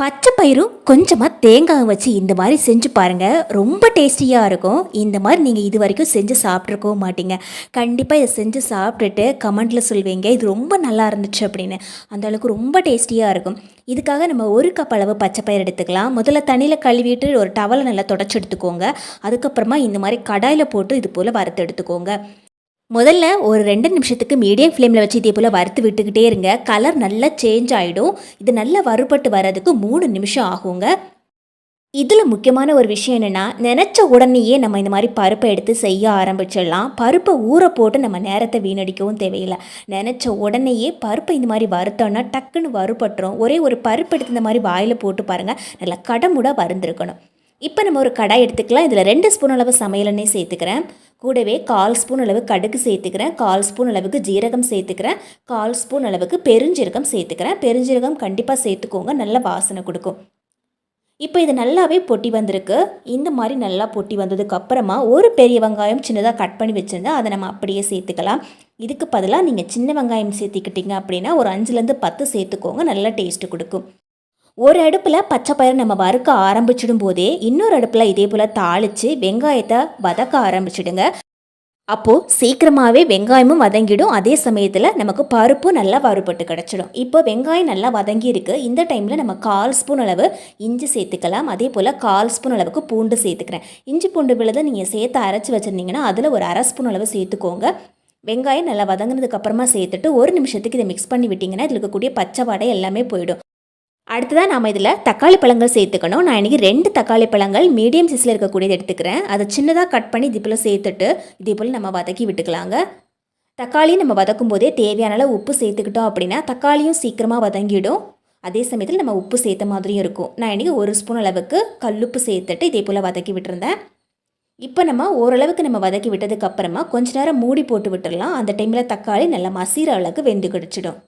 பச்சை பயிரும் கொஞ்சமாக தேங்காய் வச்சு இந்த மாதிரி செஞ்சு பாருங்கள். ரொம்ப டேஸ்டியாக இருக்கும். இந்த மாதிரி நீங்கள் இது வரைக்கும் செஞ்சு சாப்பிட்ருக்கவும் மாட்டீங்க. கண்டிப்பாக இதை செஞ்சு சாப்பிட்டுட்டு கமெண்ட்டில் சொல்வீங்க இது ரொம்ப நல்லா இருந்துச்சு அப்படின்னு. அந்தளவுக்கு ரொம்ப டேஸ்டியாக இருக்கும். இதுக்காக நம்ம 1 கப் அளவு பச்சை பயிர் எடுத்துக்கலாம். முதல்ல தண்ணியில் கழுவிட்டு ஒரு டவலை நல்லா தொடச்சி எடுத்துக்கோங்க. அதுக்கப்புறமா இந்த மாதிரி கடாயில் போட்டு இது போல் வறுத்து எடுத்துக்கோங்க. முதல்ல ஒரு 2 நிமிஷத்துக்கு மீடியம் ஃப்ளேமில் வச்சு இதே போல் வறுத்து விட்டுக்கிட்டே இருங்க. கலர் நல்லா சேஞ்ச் ஆகிடும். இது நல்லா வறுபட்டு வர்றதுக்கு 3 நிமிஷம் ஆகுங்க. இதில் முக்கியமான ஒரு விஷயம் என்னென்னா, நினச்ச உடனேயே நம்ம இந்த மாதிரி பருப்பை எடுத்து செய்ய ஆரம்பிச்சிடலாம். பருப்பை ஊற போட்டு நம்ம நேரத்தை வீணடிக்கவும் தேவையில்லை. நினச்ச உடனேயே பருப்பை இந்த மாதிரி வறுத்தோன்னா டக்குன்னு வறுபட்டுரும். ஒரே ஒரு பருப்பு எடுத்து இந்த மாதிரி வாயில் போட்டு பாருங்கள், நல்லா கடமுடாக வறுந்துருக்கணும். இப்போ நம்ம ஒரு கடாய் எடுத்துக்கலாம். இதில் 2 ஸ்பூன் அளவு சமையல் எண்ணெய் சேர்த்துக்கிறேன். கூடவே 1/4 ஸ்பூன் அளவு கடுகு சேர்த்துக்கிறேன். 1/4 ஸ்பூன் அளவுக்கு ஜீரகம் சேர்த்துக்கிறேன். 1/4 ஸ்பூன் அளவுக்கு பெருஞ்சீரகம் சேர்த்துக்கிறேன். பெருஞ்சீரகம் கண்டிப்பாக சேர்த்துக்கோங்க, நல்ல வாசனை கொடுக்கும். இப்போ இது நல்லாவே பொட்டி வந்திருக்கு. இந்த மாதிரி நல்லா பொட்டி வந்ததுக்கப்புறமா ஒரு பெரிய வெங்காயம் சின்னதாக கட் பண்ணி வச்சுருந்தேன், அதை நம்ம அப்படியே சேர்த்துக்கலாம். இதுக்கு பதிலாக நீங்கள் சின்ன வெங்காயம் சேர்த்துக்கிட்டிங்க அப்படின்னா ஒரு 5லேருந்து 10 சேர்த்துக்கோங்க, நல்ல டேஸ்ட்டு கொடுக்கும். ஒரு அடுப்பில் பச்சை பயிர் நம்ம வறுக்க ஆரம்பிச்சிடும் போதே இன்னொரு அடுப்பில் இதே போல் தாளித்து வெங்காயத்தை வதக்க ஆரம்பிச்சிடுங்க. அப்போது சீக்கிரமாகவே வெங்காயமும் வதங்கிடும். அதே சமயத்தில் நமக்கு பருப்பும் நல்லா வறுபட்டு கிடச்சிடும். இப்போ வெங்காயம் நல்லா வதங்கி இருக்குது. இந்த டைமில் நம்ம 1/4 ஸ்பூன் அளவு இஞ்சி சேர்த்துக்கலாம். அதே போல் 1/4 ஸ்பூன் அளவுக்கு பூண்டு சேர்த்துக்கிறேன். இஞ்சி பூண்டு விழுதை நீங்கள் சேர்த்து அரைச்சி வச்சுருந்தீங்கன்னா அதில் ஒரு 1/2 ஸ்பூன் அளவு சேர்த்துக்கோங்க. வெங்காயம் நல்லா வதங்கினதுக்கப்புறமா சேர்த்துட்டு 1 நிமிஷத்துக்கு இதை மிக்ஸ் பண்ணி விட்டிங்கன்னா இதில் இருக்கக்கூடிய பச்சை வாடை எல்லாமே போயிடும். அடுத்ததான் நாம் இதில் தக்காளி பழங்கள் சேர்த்துக்கணும். நான் இன்றைக்கி 2 தக்காளி பழங்கள் மீடியம் சைஸில் இருக்கக்கூடியது எடுத்துக்கிறேன். அதை சின்னதாக கட் பண்ணி இது போல் சேர்த்துட்டு இதே போல் நம்ம வதக்கி விட்டுக்கலாங்க. தக்காளியும் நம்ம வதக்கும் போதே தேவையான அளவு உப்பு சேர்த்துக்கிட்டோம் அப்படின்னா தக்காளியும் சீக்கிரமாக வதங்கிடும். அதே சமயத்தில் நம்ம உப்பு சேர்த்த மாதிரியும் இருக்கும். நான் இன்றைக்கி 1 ஸ்பூன் அளவுக்கு கல்லுப்பு சேர்த்துட்டு இதே போல் வதக்கி விட்டுருந்தேன். இப்போ நம்ம ஓரளவுக்கு நம்ம வதக்கி விட்டதுக்கப்புறமா கொஞ்ச நேரம் மூடி போட்டு விட்டுடலாம். அந்த டைமில் தக்காளி நல்லா மசிகிற அளவுக்கு வெந்து கிடச்சிடும்.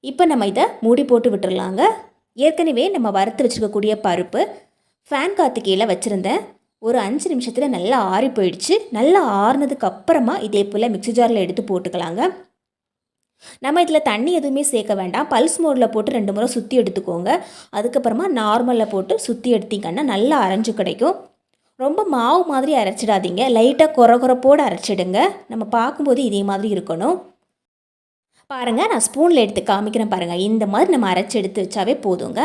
இப்போ நம்ம இதை மூடி போட்டு விட்டுடலாங்க. ஏற்கனவே நம்ம வறுத்து வச்சுருக்கக்கூடிய பருப்பு ஃபேன் காற்று கீழே வச்சுருந்தேன். ஒரு 5 நிமிஷத்தில் நல்லா ஆறி போயிடுச்சு. நல்லா ஆறுனதுக்கு அப்புறமா இதே போல் மிக்ஸி ஜாரில் எடுத்து போட்டுக்கலாங்க. நம்ம இதில் தண்ணி எதுவுமே சேர்க்க வேண்டாம். பல்ஸ் மோடில் போட்டு 2 முறை சுற்றி எடுத்துக்கோங்க. அதுக்கப்புறமா நார்மலில் போட்டு சுற்றி எடுத்திங்கன்னா நல்லா அரைஞ்சு கிடைக்கும். ரொம்ப மாவு மாதிரி அரைச்சிடாதீங்க, லைட்டாக கொரகொரப்போடு அரைச்சிடுங்க. நம்ம பார்க்கும்போது இதே மாதிரி இருக்கணும். பாருங்கள், நான் ஸ்பூனில் எடுத்து காமிக்கிறேன் பாருங்கள். இந்த மாதிரி நம்ம அரைச்சி எடுத்து வச்சாவே போதுங்க.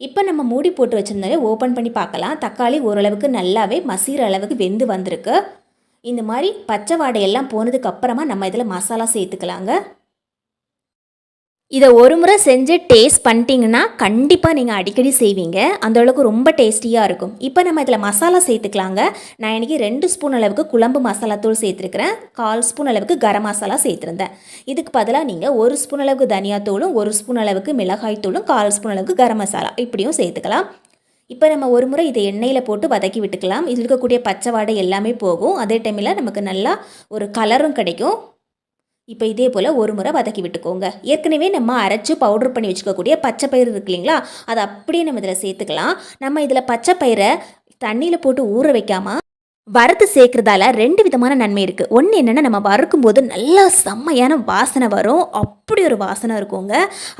இப்போ நம்ம மூடி போட்டு வச்சுருந்தாலே ஓப்பன் பண்ணி பார்க்கலாம். தக்காளி ஓரளவுக்கு நல்லாவே மசிகிற அளவுக்கு வெந்து வந்திருக்கு. இந்த மாதிரி பச்சை வாடையெல்லாம் போனதுக்கப்புறமா நம்ம இதில் மசாலா சேர்த்துக்கலாங்க. இதை ஒரு முறை செஞ்சு டேஸ்ட் பண்ணிட்டீங்கன்னா கண்டிப்பாக நீங்கள் அடிக்கடி செய்வீங்க. அந்தளவுக்கு ரொம்ப டேஸ்டியாக இருக்கும். இப்போ நம்ம இதில் மசாலா சேர்த்துக்கலாங்க. நான் இன்றைக்கி 2 ஸ்பூன் அளவுக்கு குழம்பு மசாலா தூள் சேர்த்துருக்கிறேன். 1/4 ஸ்பூன் அளவுக்கு கரம் மசாலா சேர்த்துருந்தேன். இதுக்கு பதிலாக நீங்கள் 1 ஸ்பூன் அளவுக்கு தனியாத்தூளும் 1 ஸ்பூன் அளவுக்கு மிளகாய் தூளும் 1/4 ஸ்பூன் அளவுக்கு கரம் மசாலா இப்படியும் சேர்த்துக்கலாம். இப்போ நம்ம ஒரு முறை இதை எண்ணெயில் போட்டு வதக்கி விட்டுக்கலாம். இதில் இருக்கக்கூடிய பச்சை வாடை எல்லாமே போகும். அதே டைமில் நமக்கு நல்லா ஒரு கலரும் கிடைக்கும். இப்போ இதே போல் ஒரு முறை வதக்கி விட்டுக்கோங்க. ஏற்கனவே நம்ம அரைச்சி பவுடர் பண்ணி வச்சுக்கக்கூடிய பச்சை பயிறு இருக்கு இல்லைங்களா, அதை அப்படியே நம்ம இதில் சேர்த்துக்கலாம். நம்ம இதில் பச்சை பயிரை தண்ணியில் போட்டு ஊற வைக்காமல் வறுத்து சேர்க்குறதால 2 விதமான நன்மை இருக்குது. ஒன்று என்னென்னா, நம்ம வறுக்கும்போது நல்லா செம்மையான வாசனை வரும். அப்படி ஒரு வாசனை இருக்குங்க.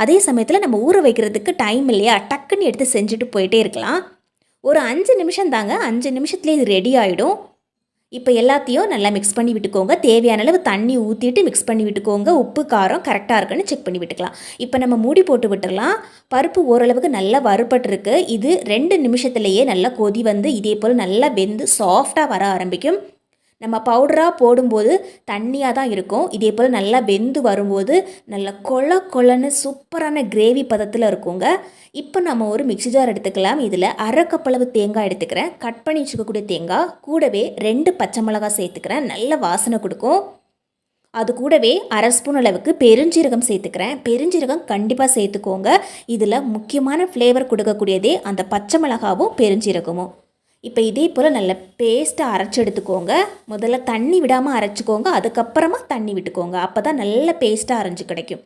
அதே சமயத்தில் நம்ம ஊற வைக்கிறதுக்கு டைம் இல்லையா, டக்குன்னு எடுத்து செஞ்சுட்டு போயிட்டே இருக்கலாம். ஒரு 5 நிமிஷம் தாங்க, 5 நிமிஷத்துலேயே இது ரெடி ஆகிடும். இப்போ எல்லாத்தையும் நல்லா மிக்ஸ் பண்ணி விட்டுக்கோங்க. தேவையான அளவு தண்ணி ஊற்றிட்டு மிக்ஸ் பண்ணி விட்டுக்கோங்க. உப்பு காரம் கரெக்டாக இருக்குன்னு செக் பண்ணி விட்டுக்கலாம். இப்போ நம்ம மூடி போட்டு விட்டுடலாம். பருப்பு ஓரளவுக்கு நல்லா வறுபட்டுருக்கு. இது 2 நிமிஷத்துலேயே நல்லா கொதி வந்து இதே போல் நல்லா வெந்து சாஃப்டாக வர ஆரம்பிக்கும். நம்ம பவுடராக போடும்போது தண்ணியாக தான் இருக்கும். இதே போல் நல்லா வெந்து வரும்போது நல்லா கொலன்னு சூப்பரான கிரேவி பதத்தில் இருக்குங்க. இப்போ நம்ம ஒரு மிக்ஸி ஜார் எடுத்துக்கலாம். இதில் 1/2 கப் அளவு தேங்காய் எடுத்துக்கிறேன். கட் பண்ணி வச்சுக்கக்கூடிய தேங்காய் கூடவே 2 பச்சை மிளகாய் சேர்த்துக்கிறேன். நல்ல வாசனை கொடுக்கும். அது கூடவே 1/2 ஸ்பூன் அளவுக்கு பெருஞ்சீரகம் சேர்த்துக்கிறேன். பெருஞ்சீரகம் கண்டிப்பாக சேர்த்துக்கோங்க. இதில் முக்கியமான ஃப்ளேவர் கொடுக்கக்கூடியதே அந்த பச்சை மிளகாவும் பெருஞ்சீரகமும். இப்போ இதே போல் நல்ல பேஸ்ட்டாக அரைச்சி எடுத்துக்கோங்க. முதல்ல தண்ணி விடாமல் அரைச்சிக்கோங்க. அதுக்கப்புறமா தண்ணி விட்டுக்கோங்க. அப்போ தான் நல்ல பேஸ்ட்டாக அரைஞ்சி கிடைக்கும்.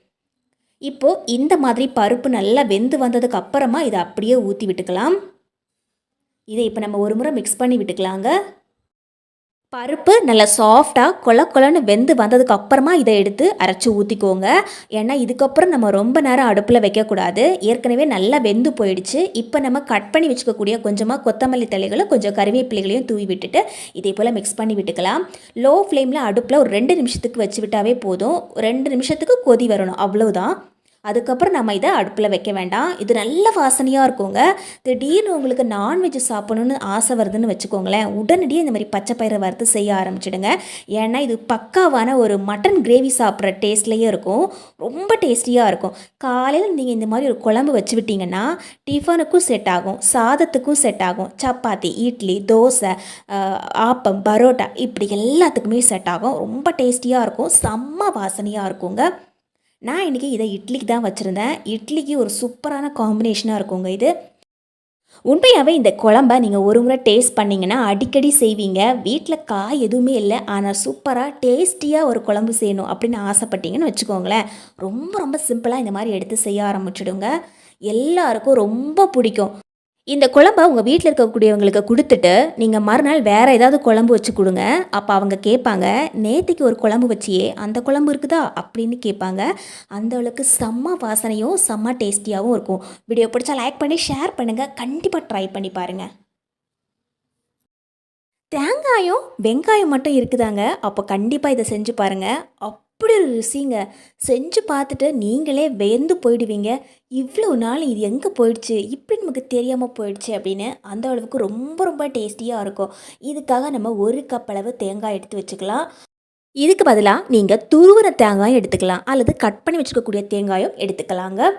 இப்போது இந்த மாதிரி பருப்பு நல்லா வெந்து வந்ததுக்கு அப்புறமா இதை அப்படியே ஊற்றி விட்டுக்கலாம். இதை இப்போ நம்ம ஒரு முறை மிக்ஸ் பண்ணி விட்டுக்கலாங்க. பருப்பு நல்லா சாஃப்டாக கொல கொலன்னு வெந்து வந்ததுக்கு அப்புறமா இதை எடுத்து அரைச்சி ஊற்றிக்கோங்க. ஏன்னா இதுக்கப்புறம் நம்ம ரொம்ப நேரம் அடுப்பில் வைக்கக்கூடாது. ஏற்கனவே நல்லா வெந்து போயிடுச்சு. இப்போ நம்ம கட் பண்ணி வச்சுக்கக்கூடிய கொஞ்சமாக கொத்தமல்லி தழைகளும் கொஞ்சம் கறிவேப்பிலைகளையும் தூவி விட்டுட்டு இதே போல் மிக்ஸ் பண்ணி விட்டுக்கலாம். லோ ஃப்ளேமில் அடுப்பில் ஒரு 2 நிமிஷத்துக்கு வச்சு விட்டாவே போதும். 2 நிமிஷத்துக்கு கொதி வரணும், அவ்வளவுதான். அதுக்கப்புறம் நம்ம இதை அடுப்பில் வைக்க வேண்டாம். இது நல்ல வாசனையாக இருக்குங்க. திடீர்னு உங்களுக்கு நான்வெஜ் சாப்பிடணுன்னு ஆசை வருதுன்னு வச்சுக்கோங்களேன், உடனடியே இந்த மாதிரி பச்சை பயிரை வறுத்து செய்ய ஆரம்பிச்சிடுங்க. ஏன்னா இது பக்காவான ஒரு மட்டன் கிரேவி சாப்பிட்ற டேஸ்ட்லேயே இருக்கும். ரொம்ப டேஸ்டியாக இருக்கும். காலையில் நீங்கள் இந்த மாதிரி ஒரு குழம்பு வச்சு விட்டிங்கன்னா டிஃபனுக்கும் செட் ஆகும், சாதத்துக்கும் செட் ஆகும், சப்பாத்தி, இட்லி, தோசை, ஆப்பம், பரோட்டா இப்படி எல்லாத்துக்குமே செட் ஆகும். ரொம்ப டேஸ்டியாக இருக்கும், செம்ம வாசனையாக இருக்குங்க. நான் இன்றைக்கி இதை இட்லிக்கு தான் வச்சுருந்தேன். இட்லிக்கு ஒரு சூப்பரான காம்பினேஷனாக இருக்குங்க இது. உண்மையாகவே இந்த குழம்ப நீங்கள் ஒரு முறை டேஸ்ட் பண்ணிங்கன்னா அடிக்கடி செய்வீங்க. வீட்டில் காய் எதுவுமே இல்லை, ஆனால் சூப்பராக டேஸ்டியாக ஒரு குழம்பு செய்யணும் அப்படின்னு ஆசைப்பட்டீங்கன்னு வச்சுக்கோங்களேன். ரொம்ப ரொம்ப சிம்பிளாக இந்த மாதிரி எடுத்து செய்ய ஆரம்பிச்சிடுங்க. எல்லாருக்கும் ரொம்ப பிடிக்கும். இந்த குழம்ப உங்கள் வீட்டில் இருக்கக்கூடியவங்களுக்கு கொடுத்துட்டு நீங்கள் மறுநாள் வேறு ஏதாவது குழம்பு வச்சு கொடுங்க. அப்போ அவங்க கேட்பாங்க, நேற்றுக்கு ஒரு குழம்பு வச்சியே அந்த குழம்பு இருக்குதா அப்படின்னு கேட்பாங்க. அந்த அளவுக்கு செம்ம வாசனையும் செம்ம டேஸ்டியாகவும் இருக்கும். வீடியோ பிடிச்சா லைக் பண்ணி ஷேர் பண்ணுங்கள். கண்டிப்பாக ட்ரை பண்ணி பாருங்கள். தேங்காயும் வெங்காயம் மட்டும் இருக்குதாங்க. அப்போ கண்டிப்பாக இதை செஞ்சு பாருங்கள். அப்படி ஒரு ருசிங்க. செஞ்சு பார்த்துட்டு நீங்களே வெந்து போயிடுவீங்க. இவ்வளோ நாள் இது எங்கே போயிடுச்சு, இப்படி நமக்கு தெரியாமல் போயிடுச்சு அப்படின்னு. அந்த அளவுக்கு ரொம்ப ரொம்ப டேஸ்டியாக இருக்கும். இதுக்காக நம்ம 1 கப் அளவு தேங்காய் எடுத்து வச்சுக்கலாம். இதுக்கு பதிலாக நீங்கள் துருவின தேங்காயும் எடுத்துக்கலாம், அல்லது கட் பண்ணி வச்சுக்கக்கூடிய தேங்காயும் எடுத்துக்கலாங்க.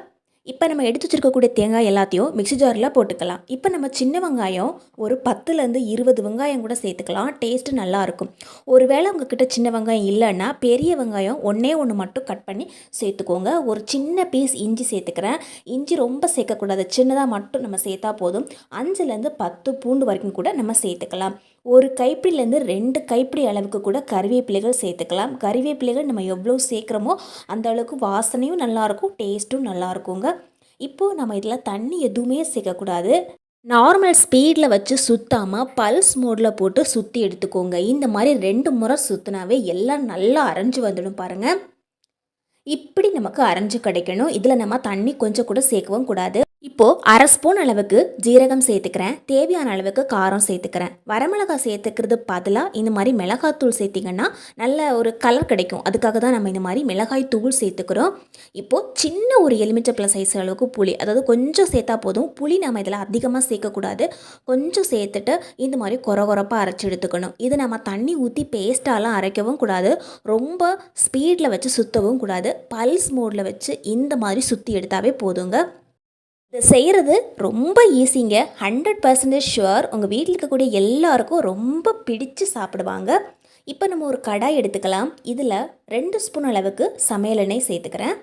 இப்போ நம்ம எடுத்து வச்சுருக்கக்கூடிய தேங்காய் எல்லாத்தையும் மிக்ஸி ஜாரில் போட்டுக்கலாம். இப்போ நம்ம சின்ன வெங்காயம் ஒரு 10லேருந்து 20 வெங்காயம் கூட சேர்த்துக்கலாம். டேஸ்ட்டு நல்லாயிருக்கும். ஒருவேளை உங்ககிட்ட சின்ன வெங்காயம் இல்லைன்னா பெரிய வெங்காயம் ஒன்றே ஒன்று மட்டும் கட் பண்ணி சேர்த்துக்கோங்க. ஒரு சின்ன பீஸ் இஞ்சி சேர்த்துக்கிறேன். இஞ்சி ரொம்ப சேர்க்கக்கூடாது, சின்னதாக மட்டும் நம்ம சேர்த்தா போதும். 5லேருந்து 10 பூண்டு வரைக்கும் கூட நம்ம சேர்த்துக்கலாம். ஒரு கைப்பிடிலேருந்து 2 கைப்பிடி அளவுக்கு கூட கறிவேப்பிலைகள் சேர்த்துக்கலாம். கறிவேப்பிலைகள் நம்ம எவ்வளோ சேர்க்குறோமோ அந்த அளவுக்கு வாசனையும் நல்லாயிருக்கும், டேஸ்ட்டும் நல்லாயிருக்குங்க. இப்போது நம்ம இதில் தண்ணி எதுவுமே சேர்க்கக்கூடாது. நார்மல் ஸ்பீடில் வச்சு சுற்றாமல் பல்ஸ் மோடில் போட்டு சுற்றி எடுத்துக்கோங்க. இந்த மாதிரி 2 முறை சுற்றினாவே எல்லாம் நல்லா அரைஞ்சு வந்துடும் பாருங்கள். இப்படி நமக்கு அரைஞ்சு கிடைக்கணும். இதில் நம்ம தண்ணி கொஞ்சம் கூட சேர்க்கவும் கூடாது. இப்போது 1/2 ஸ்பூன் அளவுக்கு ஜீரகம் சேர்த்துக்கிறேன். தேவையான அளவுக்கு காரம் சேர்த்துக்கிறேன். வரமிளகாய் சேர்த்துக்கிறது பதிலாக இந்த மாதிரி மிளகாய்த்தூள் சேர்த்திங்கன்னா நல்ல ஒரு கலர் கிடைக்கும். அதுக்காக தான் நம்ம இந்த மாதிரி மிளகாய் தூள் சேர்த்துக்கிறோம். இப்போது சின்ன ஒரு எலுமிச்சப்பழம் சைஸ் அளவுக்கு புளி, அதாவது கொஞ்சம் சேர்த்தா போதும். புளி நம்ம இதில் அதிகமாக சேர்க்கக்கூடாது. கொஞ்சம் சேர்த்துட்டு இந்த மாதிரி கொரகொரப்பாக அரைச்சி எடுத்துக்கணும். இது நம்ம தண்ணி ஊற்றி பேஸ்ட்டாலாம் அரைக்கவும் கூடாது, ரொம்ப ஸ்பீடில் வச்சு சுற்றவும் கூடாது. பல்ஸ் மோடில் வச்சு இந்த மாதிரி சுற்றி எடுத்தாவே போதுங்க. இதை செய்கிறது ரொம்ப ஈஸிங்க. 100% ஷுவர் உங்கள் வீட்டில் இருக்கக்கூடிய எல்லாருக்கும் ரொம்ப பிடிச்சு சாப்பிடுவாங்க. இப்போ நம்ம ஒரு கடாய் எடுத்துக்கலாம். இதில் 2 ஸ்பூன் அளவுக்கு சமையல் எண்ணெய் சேர்த்துக்கிறேன்.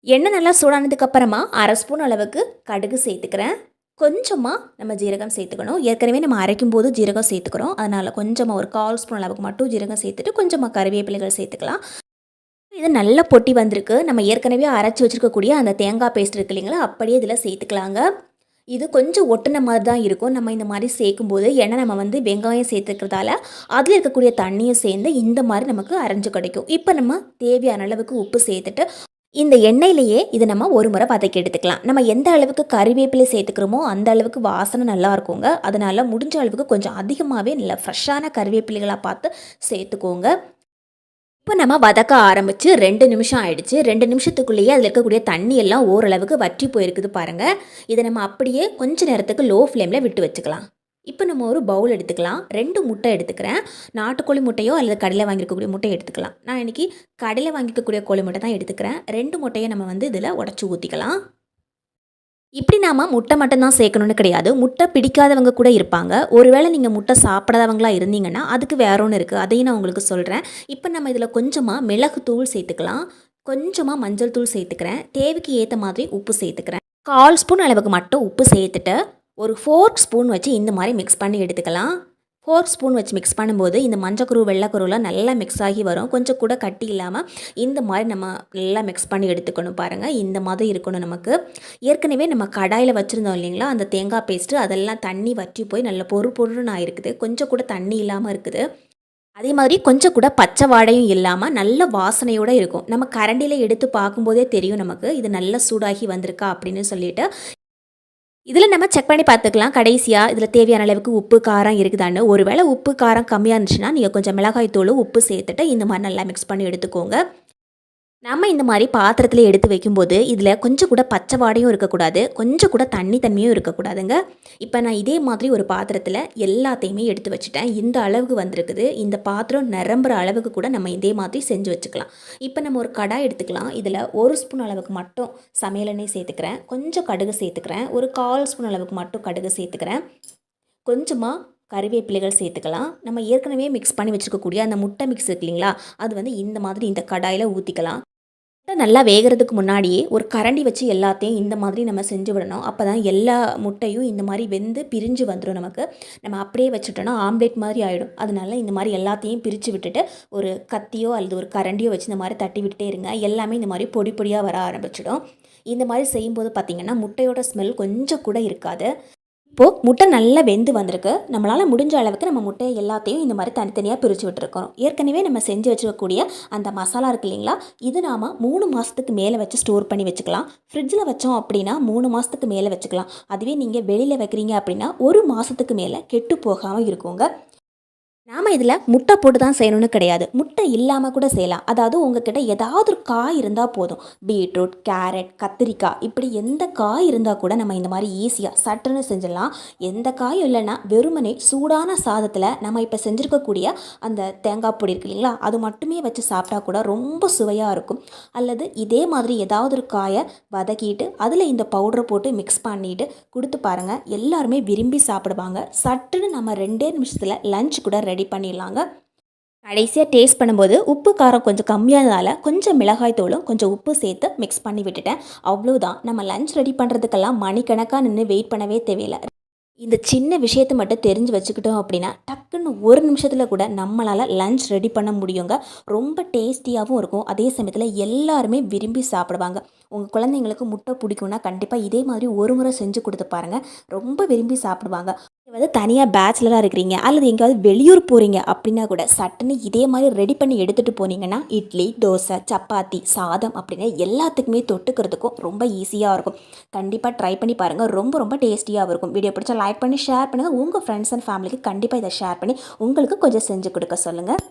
எண்ணெய் நல்லா சூடானதுக்கப்புறமா 1/2 ஸ்பூன் அளவுக்கு கடுகு சேர்த்துக்கிறேன். கொஞ்சமாக நம்ம ஜீரகம் சேர்த்துக்கணும். ஏற்கனவே நம்ம அரைக்கும் போது ஜீரகம் சேர்த்துக்கிறோம், அதனால் கொஞ்சமாக ஒரு 1/4 ஸ்பூன் அளவுக்கு மட்டும் ஜீரகம் சேர்த்துட்டு கொஞ்சமாக கறிவேப்பிலைகள் சேர்த்துக்கலாம். இது நல்ல பொட்டி வந்திருக்கு. நம்ம ஏற்கனவே அரைச்சி வச்சுருக்கக்கூடிய அந்த தேங்காய் பேஸ்ட் இருக்கு இல்லைங்களா, அப்படியே இதில் சேர்த்துக்கலாங்க. இது கொஞ்சம் ஒட்டின மாதிரி தான் இருக்கும் நம்ம இந்த மாதிரி சேர்க்கும்போது. ஏன்னா நம்ம வந்து வெங்காயம் சேர்த்துக்கிறதால அதில் இருக்கக்கூடிய தண்ணியும் சேர்ந்து இந்த மாதிரி நமக்கு அரைஞ்சு கிடைக்கும். இப்போ நம்ம தேவையான அளவுக்கு உப்பு சேர்த்துட்டு இந்த எண்ணெயிலேயே இதை நம்ம ஒரு முறை வதக்கி எடுத்துக்கலாம். நம்ம எந்த அளவுக்கு கறிவேப்பிலை சேர்த்துக்கிறோமோ அந்த அளவுக்கு வாசனை நல்லா இருக்குங்க. அதனால் முடிஞ்ச அளவுக்கு கொஞ்சம் அதிகமாகவே நல்ல ஃப்ரெஷ்ஷான கறிவேப்பிலைகளாக பார்த்து சேர்த்துக்கோங்க. இப்போ நம்ம வதக்க ஆரம்பித்து 2 நிமிஷம் ஆயிடுச்சு. 2 நிமிஷத்துக்குள்ளேயே அதில் இருக்கக்கூடிய தண்ணி எல்லாம் ஓரளவுக்கு வற்றி போயிருக்குது பாருங்கள். இதை நம்ம அப்படியே கொஞ்ச நேரத்துக்கு லோ ஃப்ளேமில் விட்டு வச்சுக்கலாம். இப்போ நம்ம ஒரு பவுல் எடுத்துக்கலாம். 2 முட்டை எடுத்துக்கிறேன். நாட்டுக்கோழி முட்டையோ அல்லது கடையில் வாங்கியிருக்கக்கூடிய முட்டையை எடுத்துக்கலாம். நான் இன்றைக்கி கடையில் வாங்கியிருக்கக்கூடிய கோழி முட்டை தான் எடுத்துக்கிறேன். 2 முட்டையை நம்ம வந்து இதில் உடச்சி ஊற்றிக்கலாம். இப்படி நாம் முட்டை மட்டும்தான் சேர்க்கணுன்னு கிடையாது. முட்டை பிடிக்காதவங்க கூட இருப்பாங்க. ஒருவேளை நீங்கள் முட்டை சாப்பிடாதவங்களா இருந்தீங்கன்னா அதுக்கு வேற ஒன்று இருக்குது, அதையும் நான் உங்களுக்கு சொல்கிறேன். இப்போ நம்ம இதில் கொஞ்சமாக மிளகுத்தூள் சேர்த்துக்கலாம். கொஞ்சமாக மஞ்சள் தூள் சேர்த்துக்கிறேன். தேவைக்கு ஏற்ற மாதிரி உப்பு சேர்த்துக்கிறேன். 1/4 ஸ்பூன் அளவுக்கு மட்டும் உப்பு சேர்த்துட்டு ஒரு 4 ஸ்பூன் வச்சு இந்த மாதிரி மிக்ஸ் பண்ணி எடுத்துக்கலாம். 4 ஸ்பூன் வச்சு மிக்ஸ் பண்ணும்போது இந்த மஞ்சக்கரு வெள்ளைக்கருலாம் நல்லா மிக்ஸ் ஆகி வரும். கொஞ்சம் கூட கட்டி இல்லாமல் இந்த மாதிரி நம்ம நல்லா மிக்ஸ் பண்ணி எடுத்துக்கணும் பாருங்கள். இந்த மாதிரி இருக்கணும் நமக்கு. ஏற்கனவே நம்ம கடாயில் வச்சுருந்தோம் இல்லைங்களா, அந்த தேங்காய் பேஸ்ட்டு அதெல்லாம் தண்ணி வற்றி போய் நல்ல பொறு பொருன்னு ஆயிருக்குது. கொஞ்சம் கூட தண்ணி இல்லாமல் இருக்குது. அதே மாதிரி கொஞ்சம் கூட பச்சை வாடையும் இல்லாமல் நல்ல வாசனையோடு இருக்கும். நம்ம கரண்டியில் எடுத்து பார்க்கும்போதே தெரியும் நமக்கு இது நல்லா சூடாகி வந்திருக்கா அப்படின்னு சொல்லிட்டு. இதில் நம்ம செக் பண்ணி பார்த்துக்கலாம் கடைசியாக இதில் தேவையான அளவுக்கு உப்பு காரம் இருக்குதான்னு. ஒருவேளை உப்பு காரம் கம்மியாக இருந்துச்சுன்னா நீங்கள் கொஞ்சம் மிளகாய் தூள் உப்பு சேர்த்துட்டு இந்த மாதிரி நல்லா மிக்ஸ் பண்ணி எடுத்துக்கோங்க. நம்ம இந்த மாதிரி பாத்திரத்தில் எடுத்து வைக்கும்போது இதில் கொஞ்சம் கூட பச்சை வாடையும் இருக்கக்கூடாது, கொஞ்சம் கூட தண்ணியும் இருக்கக்கூடாதுங்க. இப்போ நான் இதே மாதிரி ஒரு பாத்திரத்தில் எல்லாத்தையுமே எடுத்து வச்சுட்டேன். இந்த அளவுக்கு வந்திருக்குது. இந்த பாத்திரம் நிரம்புற அளவுக்கு கூட நம்ம இதே மாதிரி செஞ்சு வச்சுக்கலாம். இப்போ நம்ம ஒரு கடாய் எடுத்துக்கலாம். இதில் 1 ஸ்பூன் அளவுக்கு மட்டும் சமையல் எண்ணெய் சேர்த்துக்கிறேன், கொஞ்சம் கடுகு சேர்த்துக்கிறேன், ஒரு 1/4 ஸ்பூன் அளவுக்கு மட்டும் கடுகு சேர்த்துக்கிறேன், கொஞ்சமாக கறிவேப்பிலைகள் சேர்த்துக்கலாம். நம்ம ஏற்கனவே மிக்ஸ் பண்ணி வச்சுருக்கக்கூடிய அந்த முட்டை மிக்ஸ் இருக்கு இல்லைங்களா, அது வந்து இந்த மாதிரி இந்த கடாயில் ஊற்றிக்கலாம். முட்டை நல்லா வேகிறதுக்கு முன்னாடியே ஒரு கரண்டி வச்சு எல்லாத்தையும் இந்த மாதிரி நம்ம செஞ்சு விடணும். அப்போ தான் எல்லா முட்டையும் இந்த மாதிரி வெந்து பிரிஞ்சு வந்துடும் நமக்கு. நம்ம அப்படியே வச்சுட்டோன்னா ஆம்லேட் மாதிரி ஆகிடும். அதனால இந்த மாதிரி எல்லாத்தையும் பிரித்து விட்டுட்டு ஒரு கத்தியோ அல்லது ஒரு கரண்டியோ வச்சு இந்த மாதிரி தட்டி விட்டுட்டே இருங்க. எல்லாமே இந்த மாதிரி பொடி பொடியாக வர ஆரம்பிச்சிடும். இந்த மாதிரி செய்யும்போது பார்த்திங்கன்னா முட்டையோட ஸ்மெல் கொஞ்சம் கூட இருக்காது. இப்போது முட்டை நல்லா வெந்து வந்திருக்கு. நம்மளால் முடிஞ்ச அளவுக்கு நம்ம முட்டையை எல்லாத்தையும் இந்த மாதிரி தனித்தனியாக பிரித்து விட்டுருக்கோம். ஏற்கனவே நம்ம செஞ்சு வச்சுக்கக்கூடிய அந்த மசாலா இருக்குது இல்லைங்களா, இது நாம் 3 மாதத்துக்கு மேலே வச்சு ஸ்டோர் பண்ணி வச்சுக்கலாம். ஃப்ரிட்ஜில் வச்சோம் அப்படின்னா 3 மாதத்துக்கு மேலே வச்சுக்கலாம். அதுவே நீங்கள் வெளியில் வைக்கிறீங்க அப்படின்னா 1 மாதத்துக்கு மேலே கெட்டு போகாமல் இருக்குங்க. நாம் இதில் முட்டை போட்டு தான் செய்யணும்னு கிடையாது, முட்டை இல்லாமல் கூட செய்யலாம். அதாவது உங்ககிட்ட ஏதாவது ஒரு காய் இருந்தால் போதும். பீட்ரூட், கேரட், கத்திரிக்காய் இப்படி எந்த காய் இருந்தால் கூட நம்ம இந்த மாதிரி ஈஸியாக சட்டுன்னு செஞ்சிடலாம். எந்த காயும் இல்லைன்னா வெறுமனே சூடான சாதத்தில் நம்ம இப்போ செஞ்சுருக்கக்கூடிய அந்த தேங்காய் பொடி இருக்கு இல்லைங்களா, அது மட்டுமே வச்சு சாப்பிட்டா கூட ரொம்ப சுவையாக இருக்கும். அல்லது இதே மாதிரி ஏதாவது ஒரு காயை வதக்கிட்டு அதில் இந்த பவுடரை போட்டு மிக்ஸ் பண்ணிவிட்டு கொடுத்து பாருங்கள், எல்லாருமே விரும்பி சாப்பிடுவாங்க. சட்டுன்னு நம்ம 2 நிமிஷத்தில் லஞ்ச் கூட ரெடி பண்ணிடலாங்க. கடைசியாக டேஸ்ட் பண்ணும்போது உப்பு காரம் கொஞ்சம் கம்மியானதால் கொஞ்சம் மிளகாய் தூளும் கொஞ்சம் உப்பு சேர்த்து மிக்ஸ் பண்ணி விட்டுட்டேன். அவ்வளோதான். நம்ம லஞ்ச் ரெடி பண்ணுறதுக்கெல்லாம் மணிக்கணக்காக நின்று வெயிட் பண்ணவே தேவையில்லை. இந்த சின்ன விஷயத்தை மட்டும் தெரிஞ்சு வச்சுக்கிட்டோம் அப்படின்னா டக்குன்னு 1 நிமிஷத்தில் கூட நம்மளால் லஞ்ச் ரெடி பண்ண முடியுங்க. ரொம்ப டேஸ்டியாகவும் இருக்கும். அதே சமயத்தில் எல்லாருமே விரும்பி சாப்பிடுவாங்க. உங்கள் குழந்தைங்களுக்கு முட்டை பிடிக்கும்னா கண்டிப்பாக இதே மாதிரி ஒரு முறை செஞ்சு கொடுத்து பாருங்கள், ரொம்ப விரும்பி சாப்பிடுவாங்க. நீங்கள் வந்து தனியாக பேச்சுலராக இருக்கிறீங்க அல்லது எங்கேயாவது வெளியூர் போகிறீங்க அப்படின்னா கூட சட்டுன்னு இதே மாதிரி ரெடி பண்ணி எடுத்துகிட்டு போனீங்கன்னா இட்லி, தோசை, சப்பாத்தி, சாதம் அப்படின்னு எல்லாத்துக்குமே தொட்டுக்கிறதுக்கும் ரொம்ப ஈஸியாக இருக்கும். கண்டிப்பாக ட்ரை பண்ணி பாருங்கள், ரொம்ப ரொம்ப டேஸ்டியாகவும் இருக்கும். வீடியோ பிடிச்சா லைக் பண்ணி ஷேர் பண்ணுங்கள். உங்கள் ஃப்ரெண்ட்ஸ் அண்ட் ஃபேமிலிக்கு கண்டிப்பாக இதை ஷேர் பண்ணி உங்களுக்கு கொஞ்சம் செஞ்சு கொடுக்க சொல்லுங்கள்.